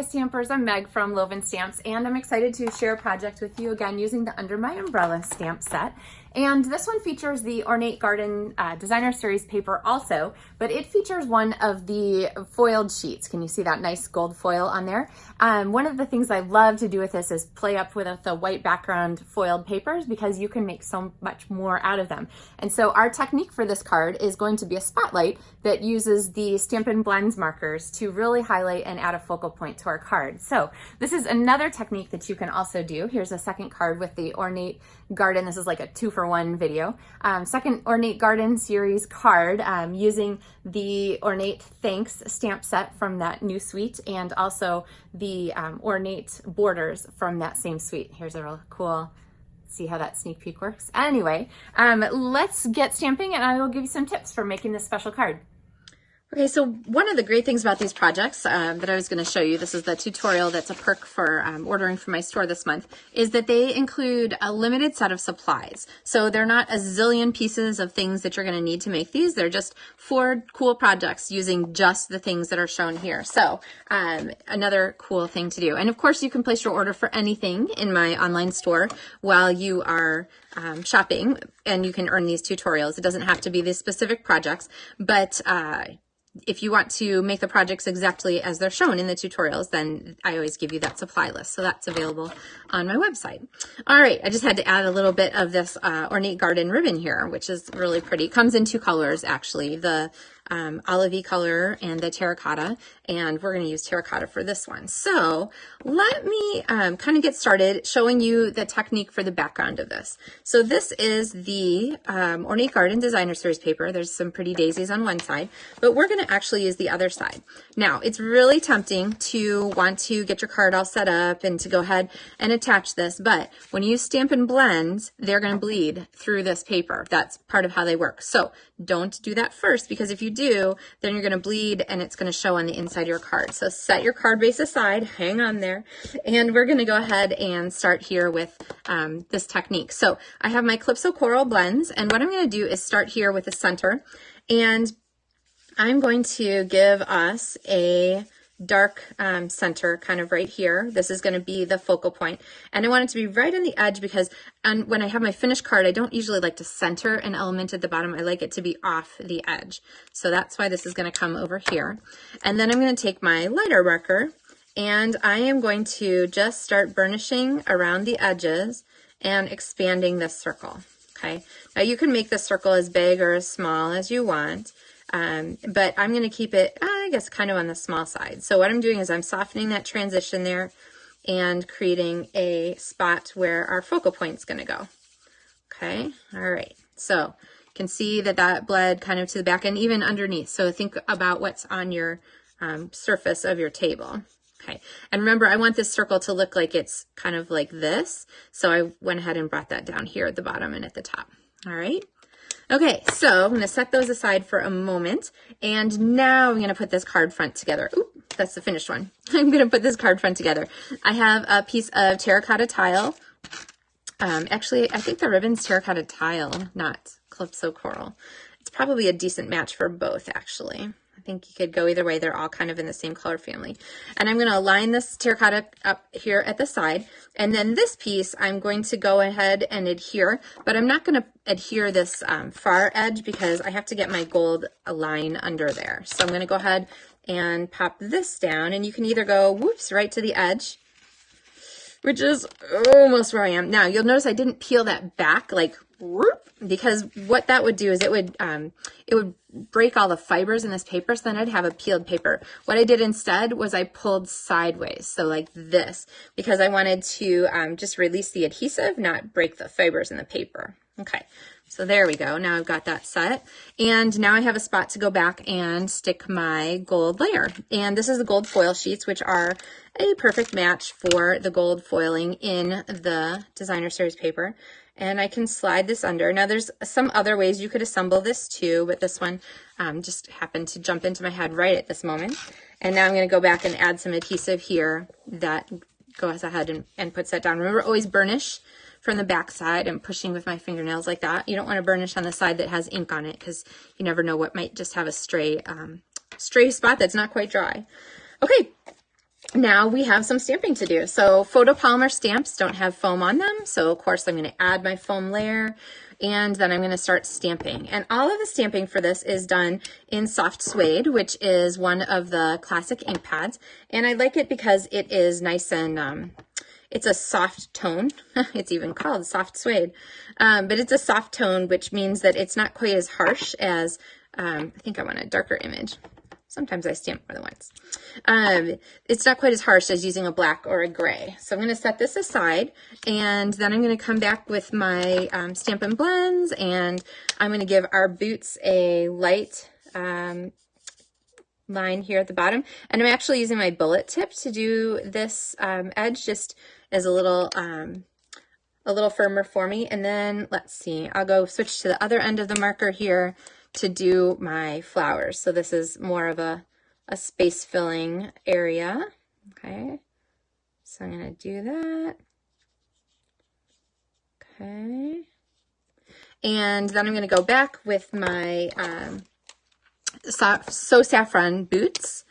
Hi Stampers, I'm Meg from LovenStamps, and I'm excited to share a project with you again using the Under My Umbrella stamp set. And this one features the Ornate Garden Designer Series paper also, but it features one of the foiled sheets. Can you see that nice gold foil on there? One of the things I love to do with this is play up with the white background foiled papers because you can make so much more out of them. And so our technique for this card is going to be a spotlight that uses the Stampin' Blends markers to really highlight and add a focal point to our card. So this is another technique that you can also do. Here's a second card with the Ornate Garden. This is like a 2-for-1 video. Second Ornate Garden series card using the Ornate Thanks stamp set from that new suite and also the Ornate Borders from that same suite. Here's a real cool, see how that sneak peek works. Anyway, let's get stamping and I will give you some tips for making this special card. Okay, so one of the great things about these projects that I was going to show you, this is the tutorial that's a perk for ordering from my store this month, is that they include a limited set of supplies. So they're not a zillion pieces of things that you're going to need to make these. They're just 4 cool projects using just the things that are shown here. So another cool thing to do. And of course, you can place your order for anything in my online store while you are shopping, and you can earn these tutorials. It doesn't have to be these specific projects, but if you want to make the projects exactly as they're shown in the tutorials, then I always give you that supply list. So that's available on my website. All right, I just had to add a little bit of this Ornate Garden ribbon here, which is really pretty. It comes in 2 colors, actually, the olivey color and the terracotta, and we're going to use terracotta for this one. So let me kind of get started showing you the technique for the background of this. So this is the Ornate Garden Designer Series paper. There's some pretty daisies on one side, but we're going to actually use the other side. Now, it's really tempting to want to get your card all set up and to go ahead and attach this, but when you use Stampin' Blends, they're going to bleed through this paper. That's part of how they work. So don't do that first, because if you do, then you're going to bleed and it's going to show on the inside of your card. So set your card base aside, hang on there, and we're going to go ahead and start here with this technique. So I have my Calypso Coral blends, and what I'm going to do is start here with the center, and I'm going to give us a dark center kind of right here. This is going to be the focal point, and I want it to be right on the edge because when I have my finished card, I don't usually like to center an element at the bottom. I like it to be off the edge. So that's why this is going to come over here. And then I'm going to take my lighter marker and I am going to just start burnishing around the edges and expanding this circle. Okay. Now you can make this circle as big or as small as you want. But I'm going to keep it, I guess, kind of on the small side. So what I'm doing is I'm softening that transition there and creating a spot where our focal point is going to go. Okay. All right. So you can see that that bled kind of to the back and even underneath. So think about what's on your surface of your table. Okay. And remember, I want this circle to look like it's kind of like this. So I went ahead and brought that down here at the bottom and at the top. All right. Okay, so I'm going to set those aside for a moment, and now I'm going to put this card front together. Oop, that's the finished one. I'm going to put this card front together. I have a piece of terracotta tile. Actually, I think the ribbon's terracotta tile, not Calypso Coral. It's probably a decent match for both, actually. I think you could go either way. They're all kind of in the same color family. And I'm going to align this terracotta up here at the side. And then this piece, I'm going to go ahead and adhere, but I'm not going to adhere this far edge because I have to get my gold line under there. So I'm going to go ahead and pop this down, and you can either go, whoops, right to the edge, which is almost where I am. Now, you'll notice I didn't peel that back, like, whoop, because what that would do is it would break all the fibers in this paper, so then I'd have a peeled paper. What I did instead was I pulled sideways, so like this, because I wanted to just release the adhesive, not break the fibers in the paper. Okay, so there we go. Now I've got that set, and now I have a spot to go back and stick my gold layer. And this is the gold foil sheets, which are a perfect match for the gold foiling in the Designer Series paper. And I can slide this under. Now there's some other ways you could assemble this too, but this one just happened to jump into my head right at this moment. And now I'm going to go back and add some adhesive here that goes ahead and puts that down. Remember, always burnish from the back side. I'm pushing with my fingernails like that. You don't want to burnish on the side that has ink on it because you never know what might just have a stray spot that's not quite dry. Okay, now we have some stamping to do. So photopolymer stamps don't have foam on them. So of course I'm going to add my foam layer, and then I'm going to start stamping. And all of the stamping for this is done in soft suede, which is one of the classic ink pads. And I like it because it is nice and it's a soft tone. It's even called soft suede, but it's a soft tone, which means that it's not quite as harsh as, I think I want a darker image. Sometimes I stamp more than once. It's not quite as harsh as using a black or a gray. So I'm going to set this aside, and then I'm going to come back with my Stampin' Blends, and I'm going to give our boots a light line here at the bottom. And I'm actually using my bullet tip to do this edge just as a little firmer for me. And then let's see, I'll go switch to the other end of the marker here to do my flowers. So this is more of a space filling area. Okay, so I'm going to do that. Okay, and then I'm going to go back with my So Saffron boots,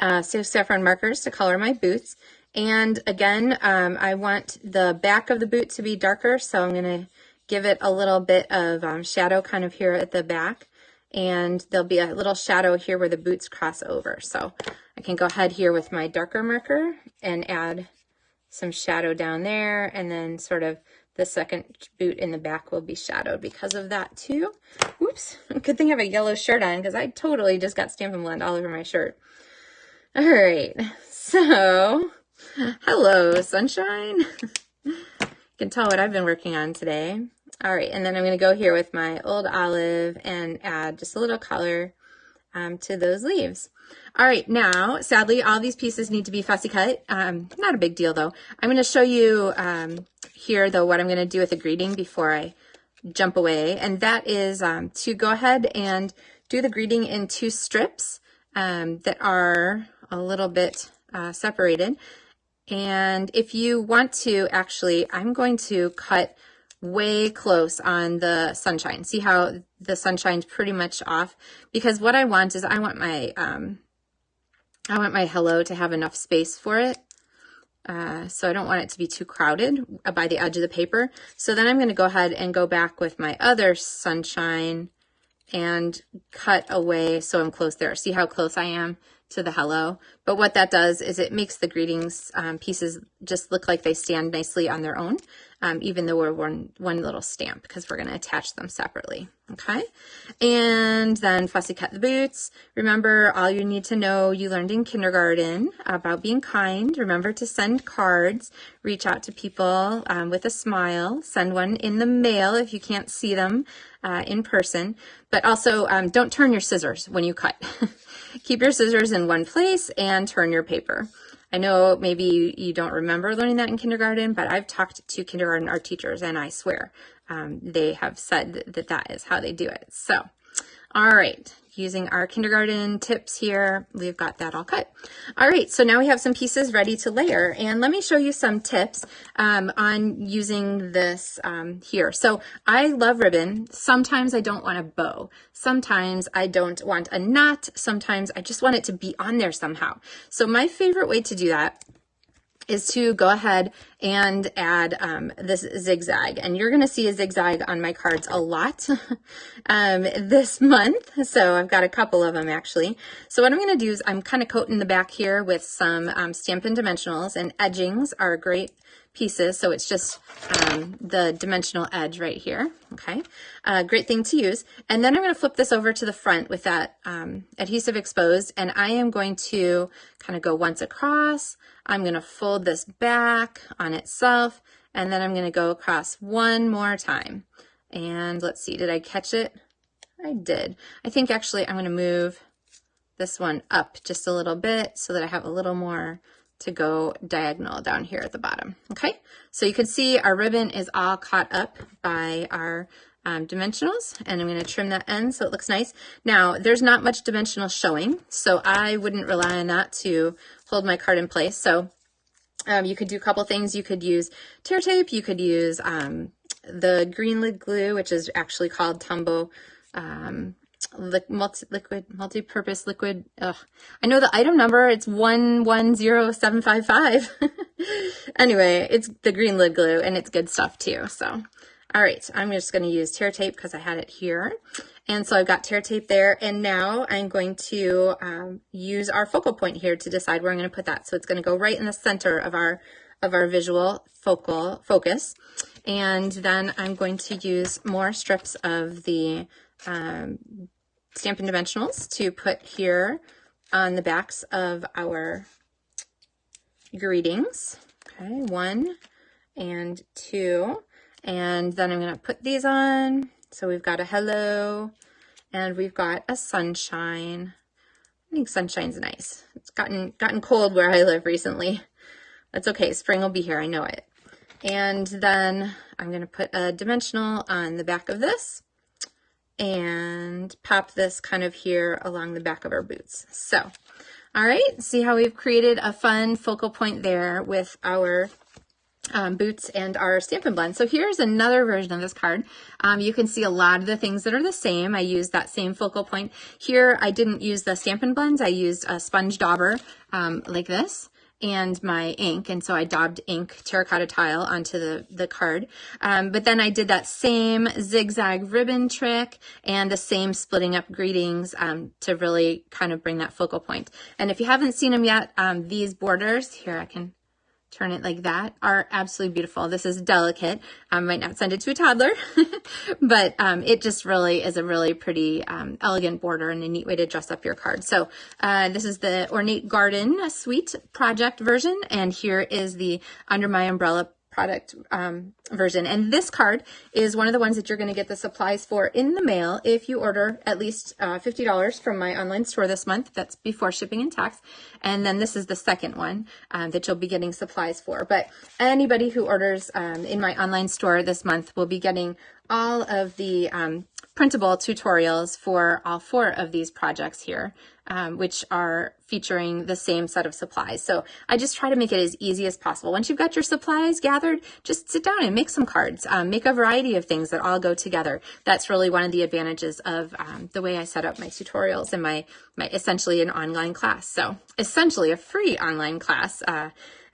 So Saffron markers to color my boots. And again, I want the back of the boot to be darker, so I'm going to give it a little bit of shadow kind of here at the back. And there'll be a little shadow here where the boots cross over. So I can go ahead here with my darker marker and add some shadow down there, and then sort of the second boot in the back will be shadowed because of that too. Oops, good thing I have a yellow shirt on because I totally just got Stampin' Blend all over my shirt. All right, so hello, sunshine. You can tell what I've been working on today. All right, and then I'm going to go here with my Old Olive and add just a little color to those leaves. All right, now, sadly, all these pieces need to be fussy cut. Not a big deal, though. I'm going to show you here, though, what I'm going to do with the greeting before I jump away, and that is to go ahead and do the greeting in 2 strips that are a little bit separated. And if you want to, actually, I'm going to cut way close on the sunshine. See how the sunshine's pretty much off? Because what I want is I want my hello to have enough space for it. So I don't want it to be too crowded by the edge of the paper. So then I'm going to go ahead and go back with my other sunshine and cut away so I'm close there. See how close I am to the hello? But what that does is it makes the greetings pieces just look like they stand nicely on their own, even though we're one little stamp, because we're going to attach them separately. Okay, and then fussy cut the boots. Remember all you need to know you learned in kindergarten about being kind. Remember to send cards, reach out to people with a smile, send one in the mail if you can't see them in person, but also don't turn your scissors when you cut. Keep your scissors in one place and turn your paper. I know maybe you don't remember learning that in kindergarten, but I've talked to kindergarten art teachers and I swear they have said that that is how they do it. So, all right, using our kindergarten tips here, we've got that all cut. All right, so now we have some pieces ready to layer, and let me show you some tips on using this here. So I love ribbon. Sometimes I don't want a bow. Sometimes I don't want a knot. Sometimes I just want it to be on there somehow. So my favorite way to do that is to go ahead and add this zigzag. And you're gonna see a zigzag on my cards a lot this month. So I've got a couple of them actually. So what I'm gonna do is I'm kind of coating the back here with some Stampin' Dimensionals, and edgings are great pieces. So it's just the dimensional edge right here. Okay, great thing to use. And then I'm going to flip this over to the front with that adhesive exposed, and I am going to kind of go once across. I'm going to fold this back on itself, and then I'm going to go across one more time. And let's see, did I catch it? I did. I think actually I'm going to move this one up just a little bit so that I have a little more to go diagonal down here at the bottom. Okay, so you can see our ribbon is all caught up by our dimensionals, and I'm going to trim that end so it looks nice. Now there's not much dimensional showing, so I wouldn't rely on that to hold my card in place. So you could do a couple things. You could use tear tape, you could use the green lid glue, which is actually called Tombow multi-purpose liquid. Ugh. I know the item number, it's 110755. Anyway, it's the green lid glue and it's good stuff too. So, all right, I'm just going to use tear tape because I had it here. And so I've got tear tape there, and now I'm going to use our focal point here to decide where I'm going to put that. So it's going to go right in the center of our visual focus. And then I'm going to use more strips of the Stampin' Dimensionals to put here on the backs of our greetings. Okay, 1 and 2. And then I'm going to put these on. So we've got a hello, and we've got a sunshine. I think sunshine's nice. It's gotten cold where I live recently. That's okay. Spring will be here. I know it. And then I'm going to put a dimensional on the back of this and pop this kind of here along the back of our boots. So, all right. See how we've created a fun focal point there with our boots and our Stampin' Blend. So here's another version of this card. You can see a lot of the things that are the same. I used that same focal point. Here I didn't use the Stampin' Blends. I used a sponge dauber like this and my ink, and so I daubed ink terracotta tile onto the card. But then I did that same zigzag ribbon trick and the same splitting up greetings to really kind of bring that focal point. And if you haven't seen them yet, these borders, here I can turn it like that, are absolutely beautiful. This is delicate. I might not send it to a toddler, but it just really is a really pretty elegant border and a neat way to dress up your card. So this is the Ornate Garden Suite project version, and here is the Under My Umbrella product version. And this card is one of the ones that you're going to get the supplies for in the mail if you order at least $50 from my online store this month. That's before shipping and tax. And then this is the second one that you'll be getting supplies for. But anybody who orders in my online store this month will be getting all of the printable tutorials for all 4 of these projects here, which are featuring the same set of supplies. So I just try to make it as easy as possible. Once you've got your supplies gathered, just sit down and make some cards. Make a variety of things that all go together. That's really one of the advantages of the way I set up my tutorials and my essentially an online class. So essentially a free online class,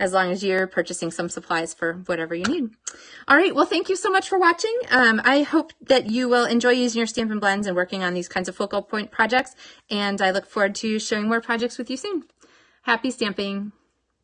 as long as you're purchasing some supplies for whatever you need. All right, well, thank you so much for watching. I hope that you will enjoy using your Stampin' Blends and working on these kinds of focal point projects, and I look forward to sharing more projects with you soon. Happy stamping!